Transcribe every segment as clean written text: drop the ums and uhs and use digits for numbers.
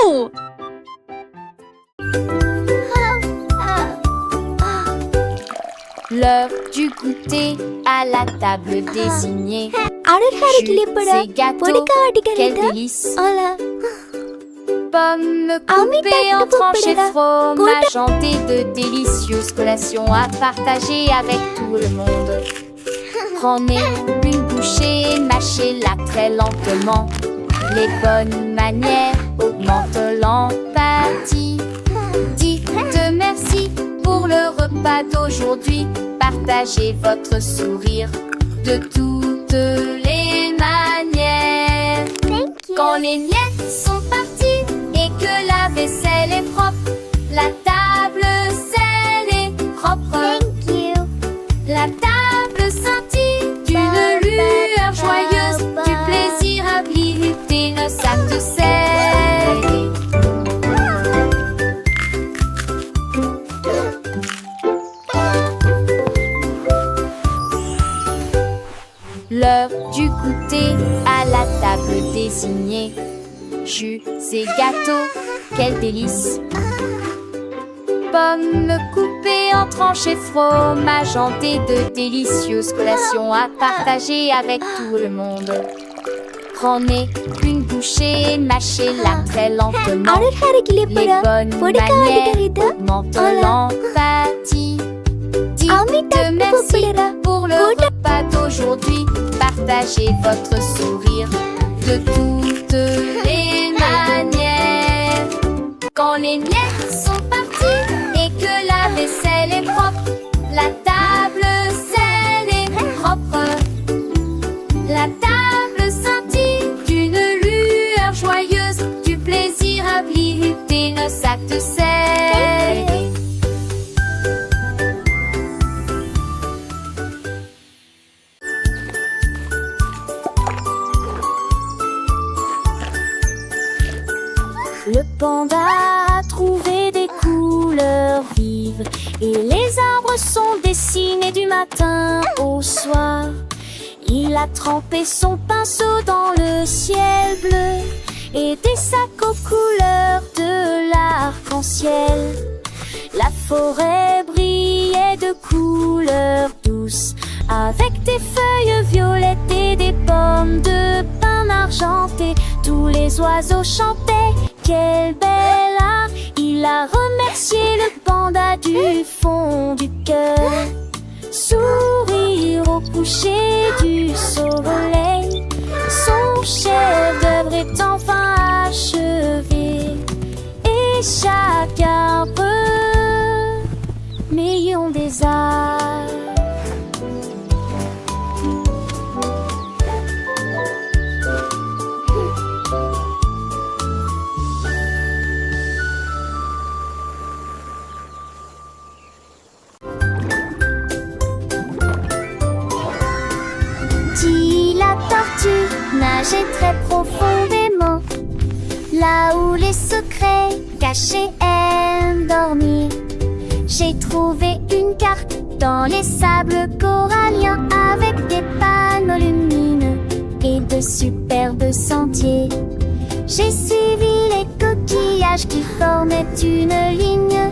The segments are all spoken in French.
Wouhou! L'heure du goûter à la table désignée. Jus Ces gâteaux, quel délice! Pommes coupées en tranches et fromage hanté, de délicieuses collations à partager avec tout le monde. Prenez une bouchée, mâchez-la très lentement. Les bonnes manières augmentent l'empathie. Dites merci pour le repas d'aujourd'hui. Partagez votre sourire de toutes les manières. Quand les miettes sont parties et que la vaisselle est propre, la table scellée est propre. La table scintille d'une lueur joyeuse, du plaisir à visiter nos sacs de sel. L'heure du goûter à la table désignée. Jus et gâteaux, quel délice! Pommes coupées en tranches et fromage hanté, de délicieuses collations à partager avec tout le monde. Prenez une bouchée, mâchez-la très lentement. Les bonnes manières augmentent l'empathie. Dites merci pour le repas d'aujourd'hui. Partagez votre sourire de toutes les manières. Quand les miettes sont parties et que la vaisselle est propre, la table scellée est propre. La table scintille d'une lueur joyeuse, du plaisir à visiter nos sacs de sel. Le panda a trouvé des couleurs vives et les arbres sont dessinés du matin au soir. Il a trempé son pinceau dans le ciel bleu et des sacs aux couleurs de l'arc-en-ciel. La forêt brillait de couleurs douces avec des feuilles violettes et des pommes de pin argentées. Tous les oiseaux chantaient. Quel bel art! Il a remercié le panda du fond du cœur. Sourire au coucher du soleil, son chef-d'œuvre est enfin achevé. Et chaque arbre, million des arts. Nager très profondément, là où les secrets cachés aiment dormir. J'ai trouvé une carte dans les sables coralliens avec des panneaux lumineux et de superbes sentiers. J'ai suivi les coquillages qui formaient une ligne.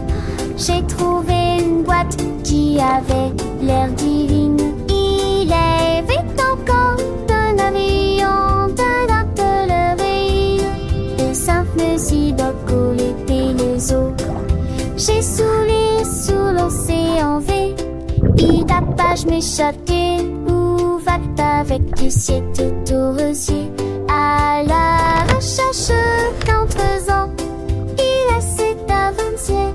J'ai trouvé une boîte qui avait l'air divine. Il avait encore d'un avion, d'un televeille, de simples idoles et les eaux. J'ai soulé sous l'océan V, et ta page m'échappait, où va avec du ciel tout aux rosiers. À la recherche qu'en faisant, il a cette aventure.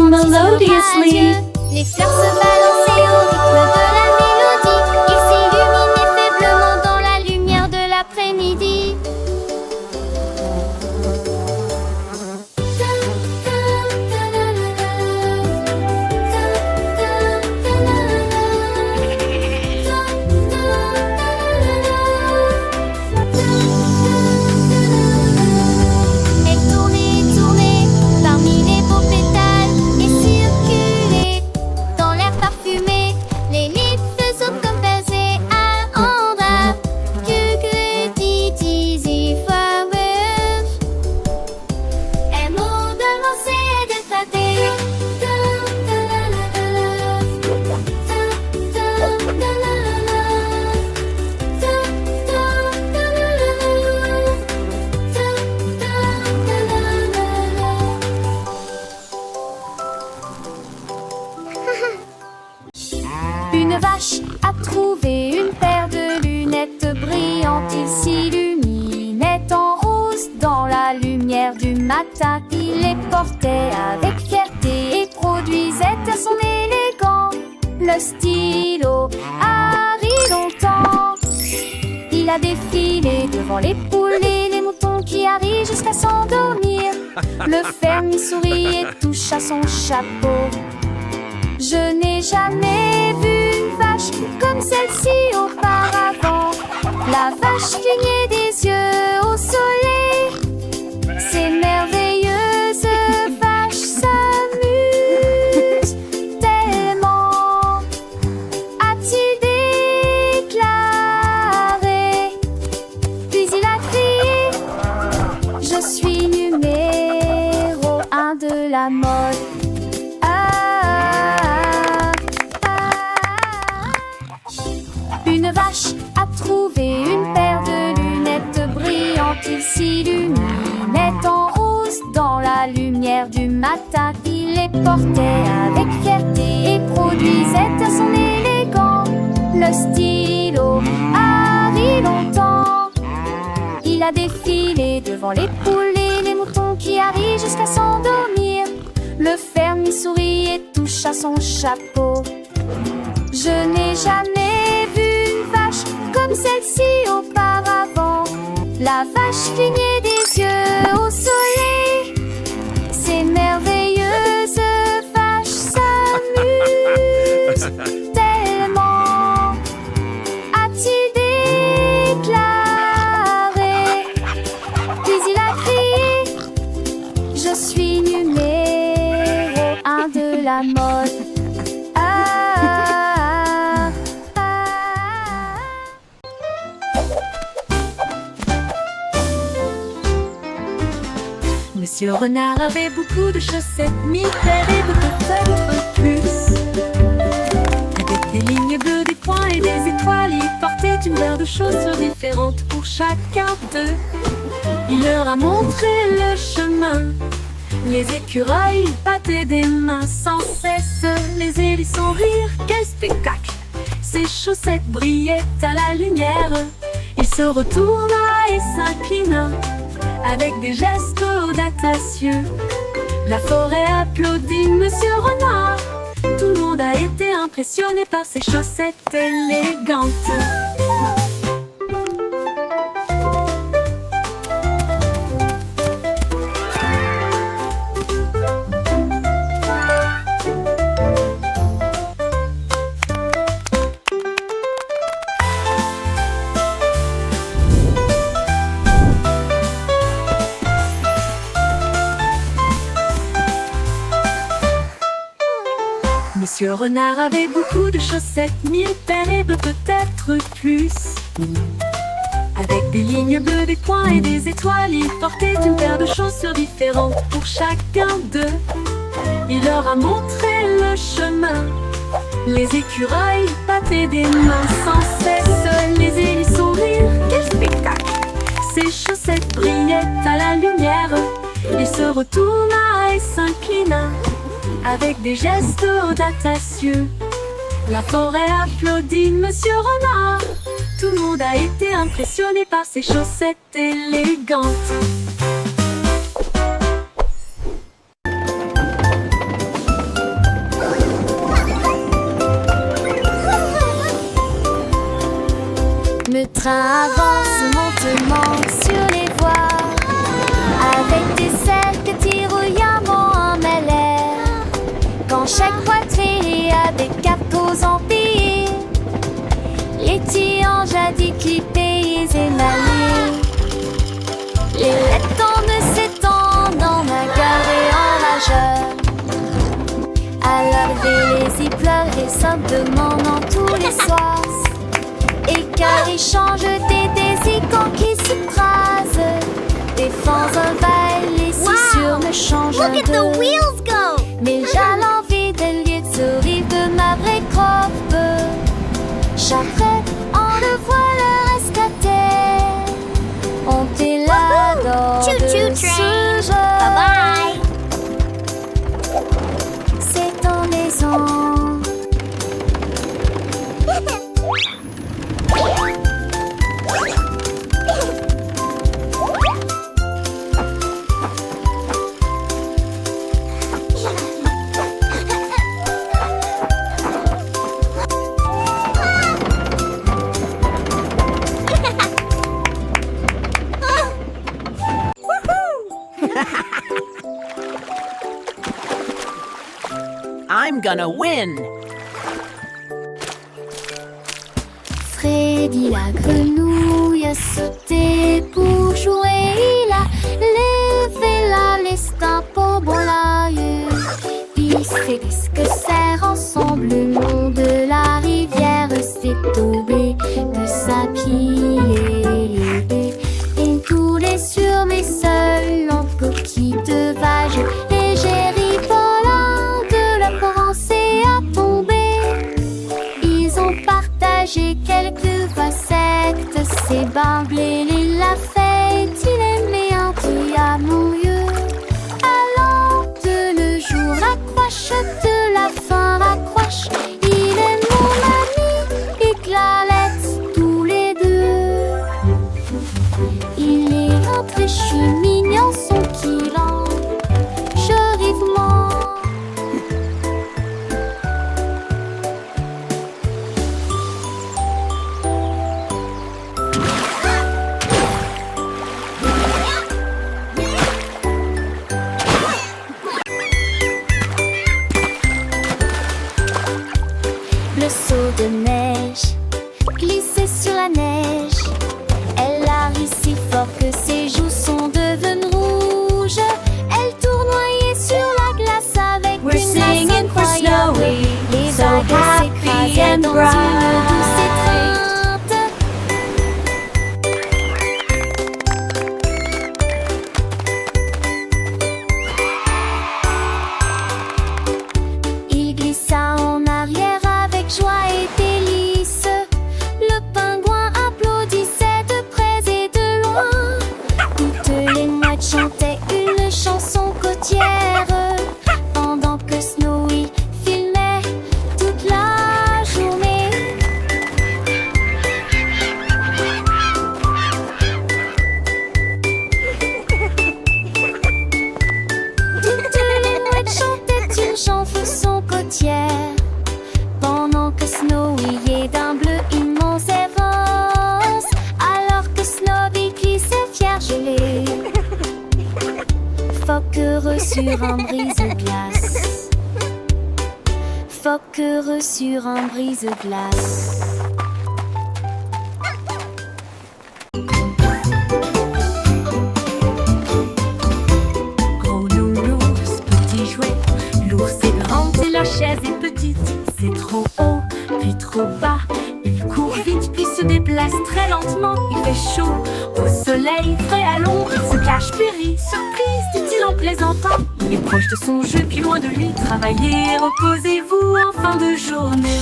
Melodiously. Les fleurs se balançaient au rythme de la mélodie. Ils s'illuminaient faiblement dans la lumière de l'après-midi. vache a trouvé une paire de lunettes brillantes. Il s'illuminait en rose dans la lumière du matin. Il les portait avec fierté et produisait à son élégant le stylo Harry longtemps. Il a défilé devant les poules et les moutons qui arrivent jusqu'à s'endormir. Le fermier sourit et touche à son chapeau. Je n'ai jamais vu une vache comme celle-ci auparavant. La vache clignait des yeux au soleil. Ces merveilleuses vaches s'amusent tellement, a-t-il déclaré. Puis il a crié: je suis numéro 1 de la mode. Une vache a trouvé une paire de lunettes brillantes. Il s'illuminait en rose dans la lumière du matin. Il les portait avec fierté et produisait à son élégant le stylo Harry longtemps. Il a défilé devant les poules et les moutons qui arrivent jusqu'à s'endormir. Le fermier sourit et touche à son chapeau. Je n'ai jamais vu une vache comme celle-ci auparavant. La vache clignait des yeux au soleil. Ces merveilleuses vaches s'amusent tellement, a-t-il déclaré. Puis il a crié: je suis numéro 1 de la mode. Monsieur Renard avait beaucoup de chaussettes, 1000 paires et peut-être plus. Avec des lignes bleues, des points et des étoiles, il portait une paire de chaussures différentes pour chacun d'eux. Il leur a montré le chemin. Les écureuils battaient des mains sans cesse. Les hérissons rirent, quel spectacle! Ses chaussettes brillaient à la lumière. Il se retourna et s'inclina avec des gestes audacieux. La forêt applaudit Monsieur Renard. Tout le monde a été impressionné par ses chaussettes élégantes. Monsieur Renard avait beaucoup de chaussettes, 1000 paires et peut-être plus. Avec des lignes bleues, des points et des étoiles, il portait une paire de chaussures différentes pour chacun d'eux. Il leur a montré le chemin. Les écureuils battaient des mains sans cesse. Les hérissons rirent, quel spectacle! Ses chaussettes brillaient à la lumière. Il se retourna et s'inclina avec des gestes audacieux. La forêt applaudit Monsieur Renard. Tout le monde a été impressionné par ses chaussettes élégantes. Le train avance lentement sur les voies, avec des selles que tire-bouillamment en l'air. Quand chaque poitrine a des capos empilés, les tiges jadis clippés et émaillés, les lettres ne s'étendent en un cœur et en rageur. À l'arrivée, les zipleurs descendent en tous les soirs. Et car ils changent des désicants qui s'écrasent. Des fans envahissent, les scissures me changent Look at the de. wheels go! Mais j'ai l'envie de lieu de sourire de ma vraie croppe. Charrette, on le voit leur escater. On est là dans Choo-choo de train. ce jeu. Bye-bye! C'est en maison. I'm gonna win. Freddy la grenouille a sauté pour jouer. Il a levé la liste un pot bon l'aïeux. Il fait des que serre ensemble le long de la rivière s'est tombé de sa pile. Il coulait sur mes seuls en petite vague. Et j'ai ri là de la pensée à tomber. Ils ont partagé quelques facettes. C'est Barblé, il l'a fait. Il aimait un diamant. Allant de le jour, raccroche de la fin, raccroche. Il est mon ami et Clarette, tous les deux. Il est un très mignon, son kilan. Vivement. Le seau de neige glissait sur la neige. Elle a ri si fort que ses joues sont devenues rouges. Elle tournoyait sur la glace avec We're une grâce singing for incroyable. Snowy, Les so vagues happy s'écrasaient and dans bright. une douce étreinte. Il glissa en arrière avec joie et délice. Le pingouin applaudissait de près et de loin. Toutes les mouettes chantaient une chanson côtière pendant que Snowy filmait toute la journée. Toutes les mouettes chantaient une chanson côtière pendant que Snowy est d'un bleu immense et rose. Alors que Snowy glissait fier gelé, phoque heureux sur un brise-glace. Phoque heureux sur un brise-glace. Gros nounours, petit jouet, l'ours est grand et la chaise est petite. C'est trop haut, puis trop bas. Il court vite, puis se déplace très lentement. Il fait chaud, au soleil, frais à l'ombre. Il se cache, puis rit, surprise, dit-il en plaisantant. Il est proche de son jeu, puis loin de lui. Travaillez, reposez-vous en fin de journée.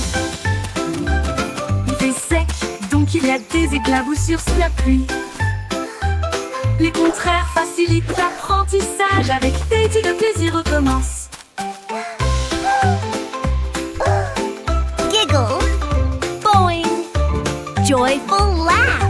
Il fait sec, donc il y a des éclaboussures sous la pluie. Les contraires facilitent l'apprentissage. Avec Teddy, le plaisir recommence. Giggle, boing, joyful laugh.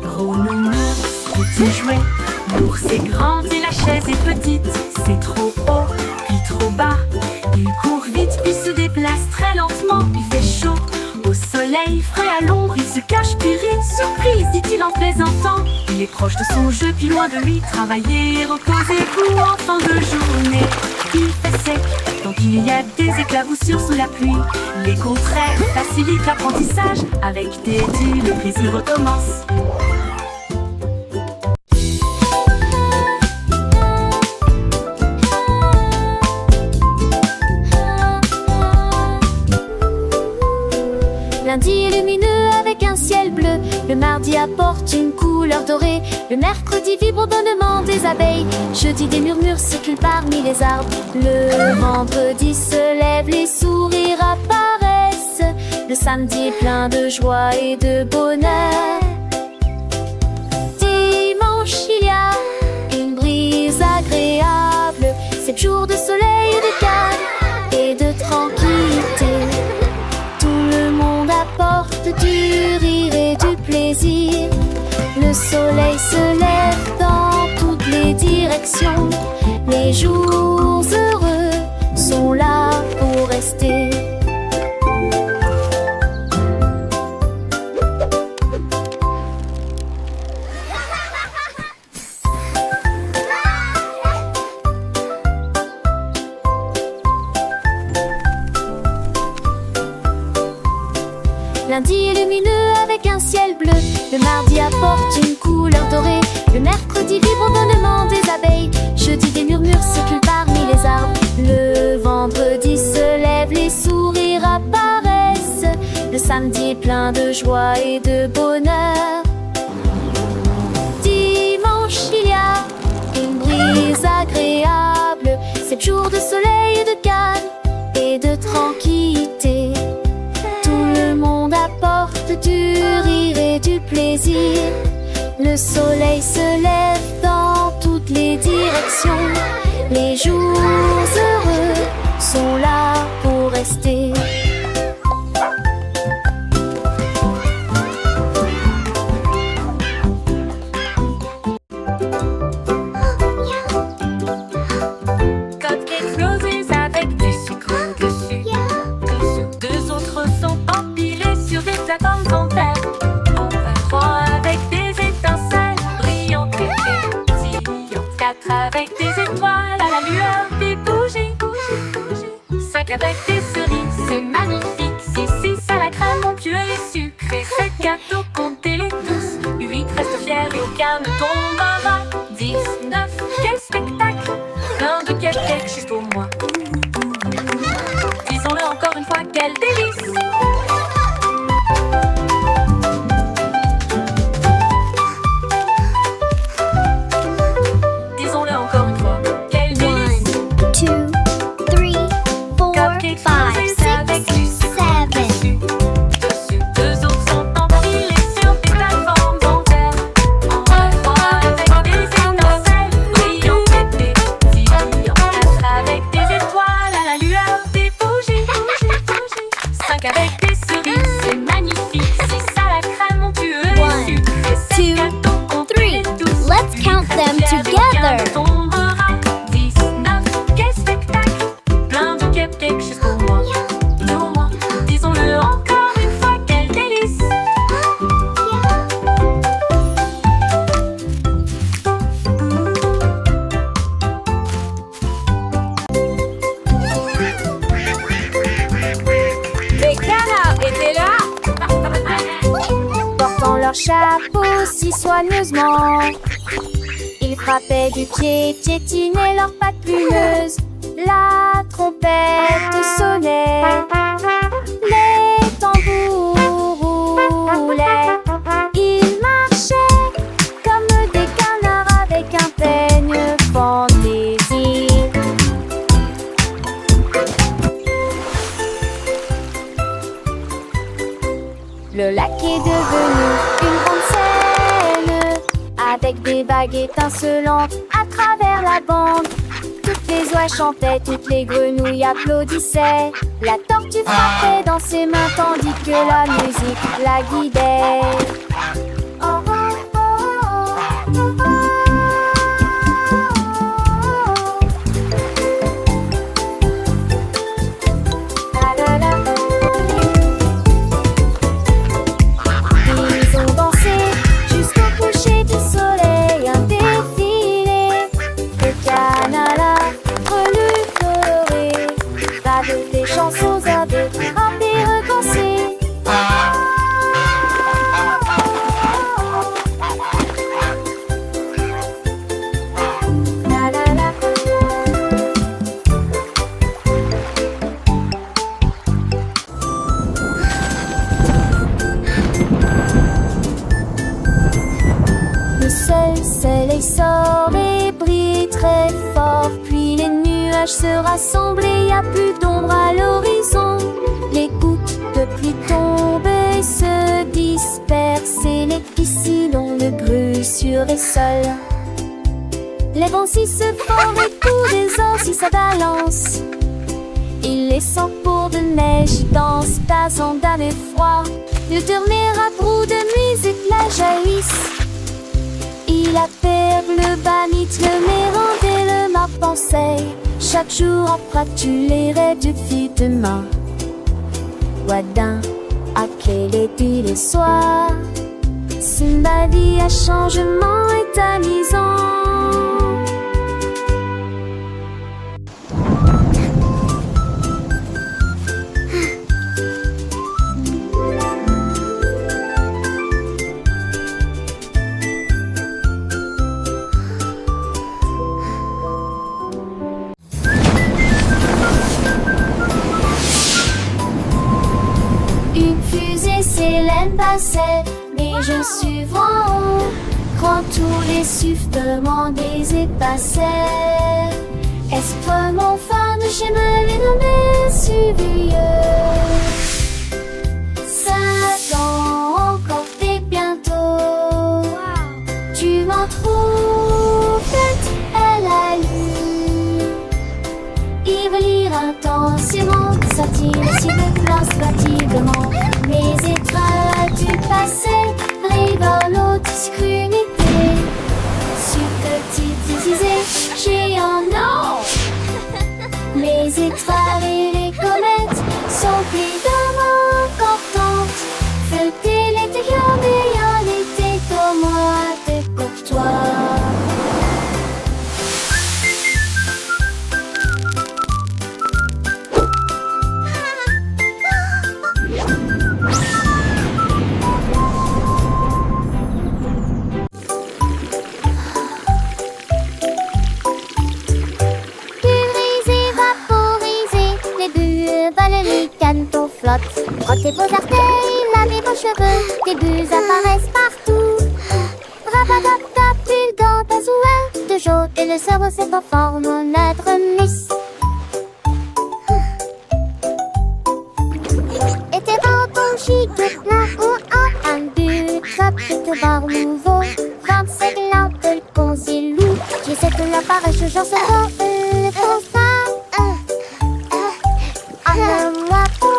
Gros nounours, petit jouet, l'ours est grand et la chaise est petite. C'est trop haut, puis trop bas. Il court vite, puis se déplace très lentement. Il fait chaud, au soleil, frais à l'ombre. Il se cache, puis rit, surprise, dit-il en plaisantant. Il est proche de son jeu, puis loin de lui. Travaillez, reposez-vous en fin de journée. Il fait sec, donc il y a des éclaboussures sous la pluie. Les contraires facilitent l'apprentissage. Avec Teddy, le plaisir recommence. Lundi est lumineux avec un ciel bleu. Le mardi apporte une couleur dorée. Le mercredi vibrement des abeilles. Jeudi des murmures circulent parmi les arbres. Le vendredi se lève, les sourires apparaissent. Le samedi est plein de joie et de bonheur. Dimanche il y a une brise agréable. 7 jours de soleil, de calme et de tranquillité. Tout le monde apporte du rire et du plaisir. Le soleil se lève dans toutes les directions. Les jours heureux sont là pour rester. Lundi est lumineux avec un ciel bleu. Le mardi apporte une couleur dorée. Le mercredi vibre au bonnement des abeilles. Jeudi des murmures circulent parmi les arbres. Le vendredi se lève, les sourires apparaissent. Le samedi est plein de joie et de bonheur. Dimanche il y a une brise agréable. 7 jours de soleil et de calme et de tranquillité. Tout le monde apporte du rire et du plaisir. Le soleil se lève dans toutes les directions. Les jours heureux sont là pour rester. Cupcakes roses avec du sucre dessus. Deux autres sont empilés sur des plateformes en terre. Enfin, 3 avec des étincelles brillantes et pétillantes. 4 avec des étoiles à la lueur des bougies. 5 avec des cerises, c'est magnifique. 6 à la crème onctueux et sucrée. 7 gâteaux, comptez-les tous. 8 restent fiers et aucun ne tombera. 10, 9, quel spectacle! Plein de cupcakes juste pour moi. Disons-le encore une fois, quel délice! Disons-le encore une fois, quel délice! 1, 2, 3, 4, 5, 6, 7. Dessus. 2 autres sont empilés sur des plateformes en terre. 3 avec des étincelles brillantes et pétillantes. 4 avec des étoiles à la lueur des bougies. 5 avec des cerises, c'est magnifique. 6 à la crème onctueux et sucrée. 7 gâteaux, comptez-les tous. Let's count them together. 10, 9, quel spectacle! Plein de cupcakes juste pour moi. Disons-le encore une fois, quel délice! Les canards étaient là! Portant leur chapeau si soigneusement, ils frappaient du pied, piétinaient leurs pattes plumeuses. La trompette sonnait, les tambours roulaient. Ils marchaient comme des canards avec un peigne fantaisie. Le lac est devenu une grande scène, avec des vagues étincelantes à travers la bande. Toutes les oies chantaient, toutes les grenouilles applaudissaient. La tortue frappait dans ses mains tandis que la musique la guidait. Oh, oh, oh, oh, oh, oh. La, la, la. Ils ont dansé jusqu'au coucher du soleil, un défilé de canards relus colorés, avec des chansons à deux, un des recensés. La la la. Le soleil sort et brille très fort. Puis les nuages se rassemblent et y a plus d'ombre à l'horizon. Les gouttes de pluie tombent et se dispersent et les piscines le brûlent sur les sols. Les vents si se forment et tout désordre si ça balance. Il les sent pour de neige dansent à d'un effroi. Le dernier abroux de musique la jaillissent. Il appelle le banit, le mérande et le marpensei. Chaque jour en pratique les rêves depuis demain. Wadin, à quel est le soir? Simbadi à changement est amusant. s'amuser, Célène passait. Mais je suis en haut, quand tous les sifflements des passaient. Est-ce fin de chemin les nommés suivieux? 5 ans encore et bientôt. Tu m'en trouves bête, elle a lu. Il veut lire intensément, satire si de classe fatigement. Mais étreins du passé, rigolo, discrimité. Subtilité, géant, non. Les étoiles et les comètes sont évidemment importantes. Feuilleter les techniques, mais en été comme moi, t'es courtois. Frottez vos artères, lavez vos cheveux, des bulles apparaissent partout. Rabatata, pulgant, bazouin, de jaune et le cerveau s'est en forme lettre miss. Et tes vents chic, plein ou en un but, chapitre bar nouveau, 25 lampes, le concilou. J'essaie de l'apparaître, je j'en sais pas, le constat. Moi pour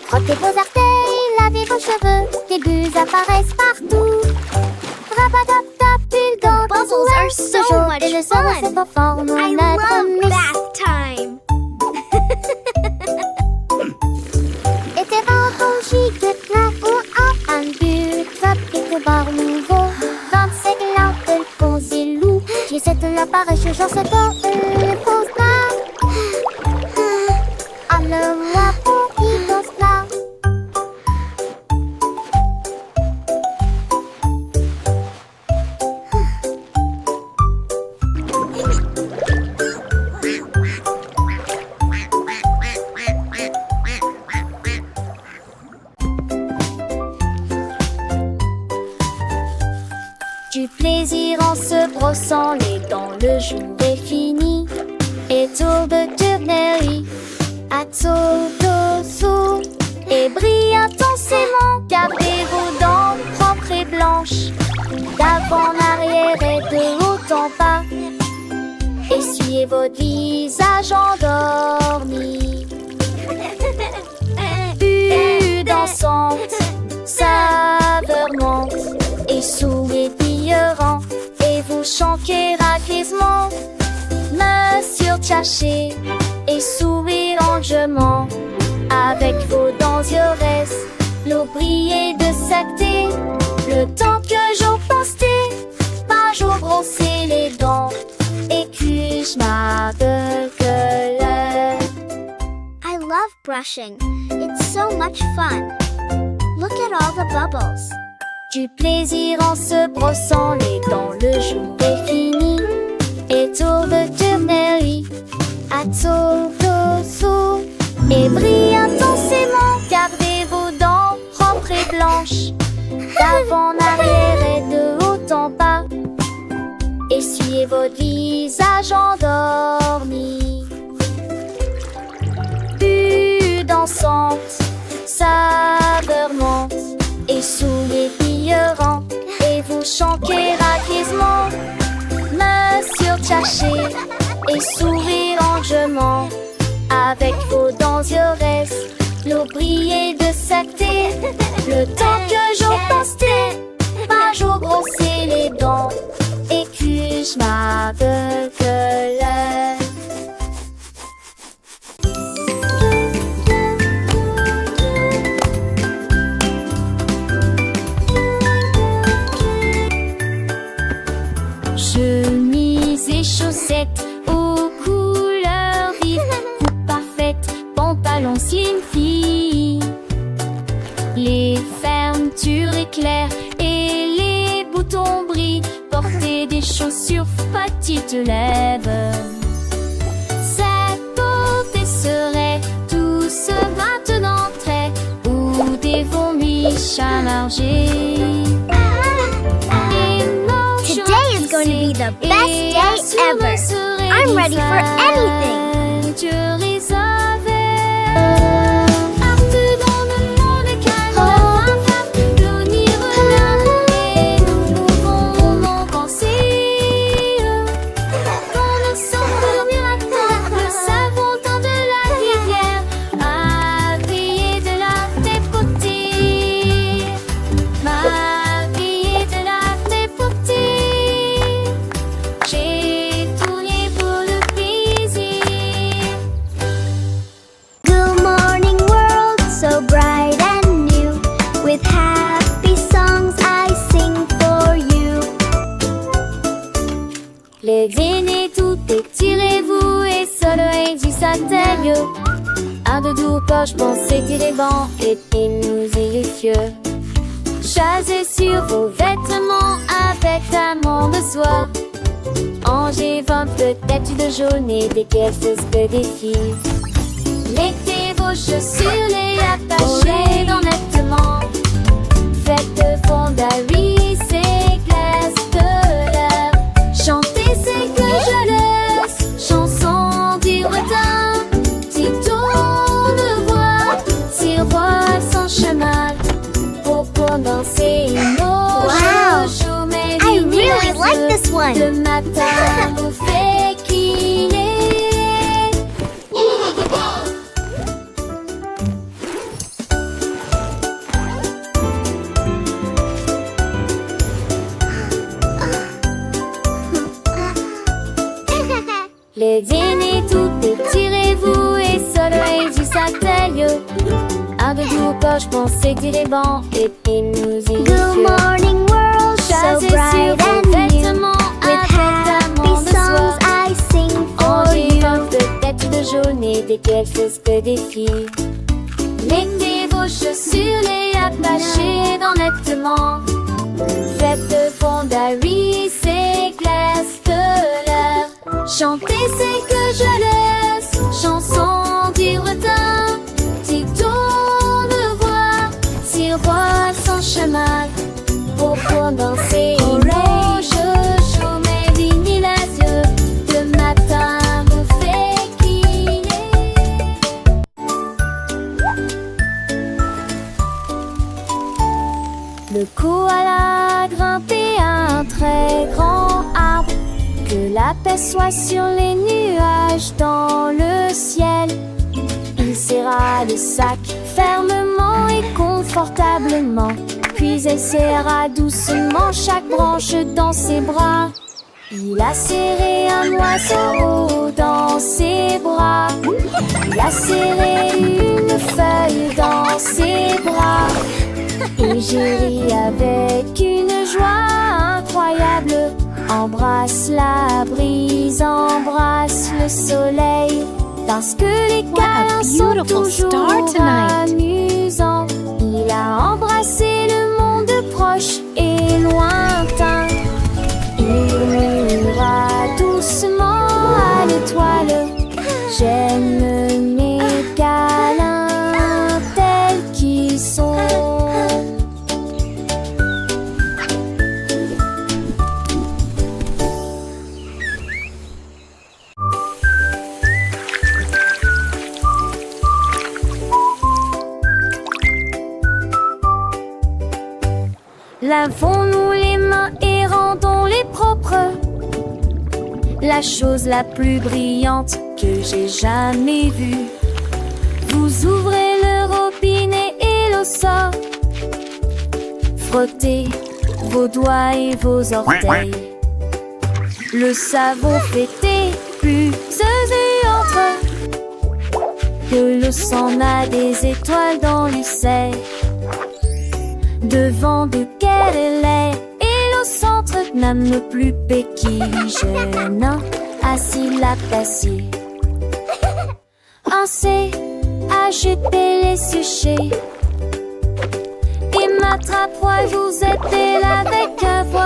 frottez vos artères, lavez vos cheveux, des bulles apparaissent partout. Rabatata, pulgant, Bubbles are so much et le cerveau fun. s'est en forme I lettre love miss. bath time. Et tes vents chic, plein ou en un but, chapitre bar nouveau, 25 lampes, le concilou. J'essaie de l'apparaître, j'en sais pas, le constat. Moi pour y constat. Du plaisir en se brossant les dents, le jour est fini. Et tour de tournerie, à sous et brille intensément. Gardez vos dents propres et blanches, d'avant en arrière et de haut en bas. Essuyez votre visage endormi. Bulle dansante, saveur monte et sourire et vous chantez raquisement. Monsieur Tchaché et sourire enjouement. Avec vos dents iores, l'eau brillait de sacté. Le temps que j'en pensais, pas jour brosser les dents. Et que je m'appelle I love brushing. It's so much fun. Look at all the bubbles. du plaisir en se brossant les dents. Le jour est fini et tour de tournerie à sous et brille intensément. Gardez vos dents propres et blanches, d'avant en arrière et de haut en bas. Essuyez votre visage endormi. Bulle dansante, saveur monte et sourire brillant et vous chantez raquisement. Monsieur Tchaché et sourire enjouement. Avec vos dents iores, l'eau brillait de sacté. Le temps que j'en pensais, pas jour brosser les dents. Et que je m'appelle te lèves. Cette beauté serait douce maintenant très, ou des vomis chargés. Today is going to be the best day ever. I'm ready for anything. Partout dans le monde, calme, l'unir et nous pouvons en penser. Quand nous sommes dormis à terre, le savon dans de la rivière a brillé de la beauté. M'a brillé de la beauté. J'ai tourné pour le plaisir. Good morning world, so bright and new. With happy songs I sing for you. Les dîners tout étirez-vous et soleil du satellite. Un de doux poche pensez les bancs et nous irrifieux. Chasez sur vos vêtements avec amant de soie. Enjevant peut-être de jaune et des pièces que des filles. Mettez vos chaussures, les attachez honnêtement. Faites de fondaries, ces glaces de l'air. Chantez, c'est que je laisse. Chanson du retard. Si tourne voix, sirois sans chemin. Pour danser nos Wow. jours, mais I really like this one. le matin vous fait crier. Les dîners tout étirez-vous et soleil du satellite. Un de doux poche pensez les bancs et nous Good irrifieux. morning world, so Chasez bright sur vos and new. vêtements With avec happy amant de songs soie. I sing for Enjevant you. peut-être de jaune et des quelques que des filles. Mettez vos chaussures, les attachez honnêtement. Faites de fondaries, ces glaces de l'air. Chantez, c'est que je laisse. Chanson du retard. Si tourne voix, sirois sans chemin. Pour danser nos chouchous, mes vignes les yeux. Le matin vous fait crier. Le koala a grimpé à un très grand arbre. Que la paix soit sur les nuages dans le ciel. Il serra le sac fermement et confortablement. Puis elle serra doucement chaque branche dans ses bras. Il a serré un oiseau dans ses bras. Il a serré une feuille dans ses bras. Et j'ai ri avec une joie incroyable. Embrasse la brise, embrasse le soleil. Parce que les câlins sont beautiful toujours star tonight. amusants. Il a embrassé le monde proche et lointain. Il murmura doucement à l'étoile. J'aime mes câlins tels qu'ils sont. Lavons-nous les mains et rendons-les propres. La chose la plus brillante que j'ai jamais vue. Vous ouvrez le robinet et l'eau sort. Frottez vos doigts et vos orteils. Le savon fait des bulles et entre. Que l'eau s'en a des étoiles dans l'usaire. Devant de quelle elle est, et au centre n'aime plus béquille. Jeune assis la placée. Un C a jeté les séchés. Et m'attrape, vous êtes là avec un voix.